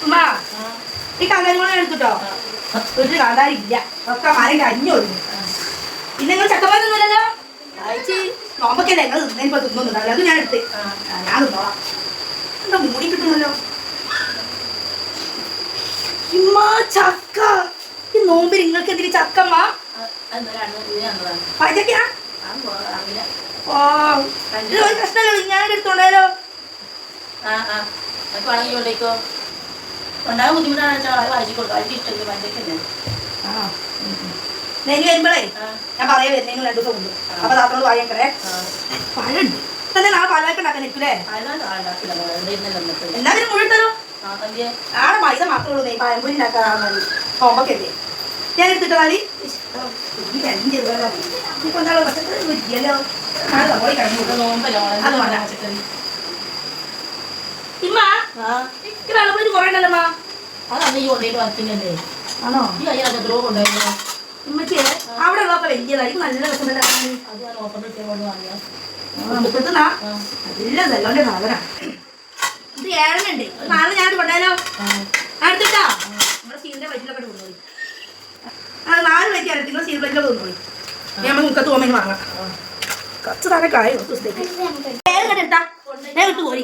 ഉമ്മ ഈ കാന്താരി മുളക് എടുത്തിട്ടോ. വീട്ടിൽ കാന്താരി ഇല്ല, ഒക്കെ മരം കഞ്ഞോളൂ. പിന്നെ നിങ്ങൾ ചക്കപ്പാൻ തിന്നില്ലല്ലോ. കഴിച്ച് നോമ്പൊക്കെയല്ലേ നിങ്ങൾ തിന്നതിനിപ്പോ തിന്നൊന്നുണ്ടാവില്ല. അത് ഞാൻ എടുത്ത് ഞാൻ തിന്നോളാം. എന്താ മൂടി കിട്ടുന്നല്ലോ. ഇമ്മ ചക്ക. ഈ നോമ്പിൽ നിങ്ങൾക്ക് എന്തിന് ചക്കമ്മ? പച്ചക്കാ? ഒരു പ്രശ്നമല്ലോ, ഞാൻ എടുത്തോണ്ടായാലോ. നെല്ലി വരുമ്പോഴേ ഞാൻ പറയാ വരുന്നതിന് 2 ദിവസം മുമ്പ്. അപ്പൊ താത്തോട് വാങ്ങിക്കണേ. പഴുണ്ട് തന്നെ നാളെ പാലൊക്കെ ഉണ്ടാക്കാൻ നിൽക്കൂലേ? എല്ലാവരും മുഴുത്തല്ലോ. നാളെ മൈദ മാത്രമേ ഉള്ളൂ. പഴംപൊരി ഉണ്ടാക്കാൻ ഹോംവർക്ക് അല്ലേ ഞാൻ എടുത്തിട്ട് മതി. ആണോ ഉമ്മച്ചേ? അവിടെ ഉള്ളതൊക്കെ വലിയതായി നല്ല രസമല്ലേ? നല്ല നല്ലോന്റെ സാധന. ഇത് ഏഴനുണ്ട്. നാളെ ഞാൻ കൊണ്ടായാലോ? അടുത്തിട്ടാ നമ്മുടെ സ്റ്റീലിന്റെ വയറ്റിലൊക്കെ കൊണ്ടുപോയി. 4 വയ്ക്ക് അടുത്ത് നിങ്ങൾ സ്റ്റീൽ പ്ലേറ്റിലൊക്കെ കൊണ്ടുപോയി. നമ്മൾ മുക്കത്ത് പോകുമ്പോൾ വാങ്ങാം. കുറച്ച് താഴെ കായ എടുത്താ ഞാൻ വിട്ടു പോയി.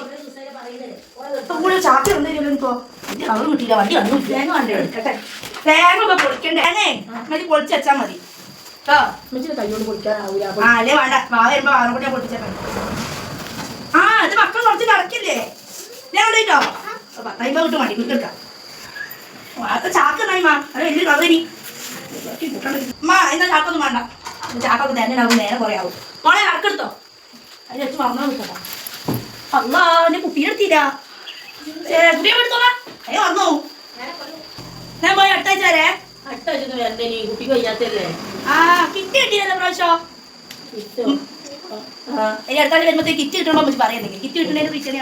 കൂടെ ചാക്കി എന്തെങ്കിലും ഇപ്പോ അവരും കിട്ടിയില്ല. വണ്ടി വന്നു. തേങ്ങ വേണ്ടേ? എടുക്കട്ടെ. തേങ്ങ ഇപ്പൊ പൊളിക്കണ്ടേ? മതി പൊളിച്ച് വെച്ചാൽ മതി കേട്ടോ. കൈയോട് പൊളിക്കാനാവൂല. അല്ലേ വേണ്ട. വാ വരുമ്പോ വാഴ കൂടെ പൊളിച്ചാൽ മതി. ഇത് മക്കൾ കുറച്ച് നടക്കില്ലേ? ഞാൻ ഇവിടെ കേട്ടോ 10-50 കിട്ടും. മതി കിട്ടെടുക്കാം. ചാക്ക് എന്നായിമാ. അത് വലിയ കവരി എന്താ ചാക്കൊന്നും വേണ്ട. ചാക്കൊക്കെ തന്നെ ആവും. നേരെ കുറേ ആവും. മോളെ അടക്കെടുത്തോ. അതിന് വെച്ച് മറന്നാ കിട്ടണ്ട. അല്ലാ എന്നെ കുട്ടിയെടുത്തില്ല. കുട്ടിയെ എടുത്തോളാം. അയ്യോ വന്നു. ഞാൻ പോയി അടുത്താഴ്ച വരെ. കുട്ടിക്ക് വയ്യാത്തല്ലേ? കിറ്റ് കിട്ടിയല്ലോ പ്രാവശ്യം. ഇനി അടുത്താഴ്ച വരുമ്പോഴത്തേക്ക് കിറ്റ് കിട്ടണോ പറയുന്നെങ്കിൽ കിറ്റ് കിട്ടണേന്ന് വിളിക്കണേ.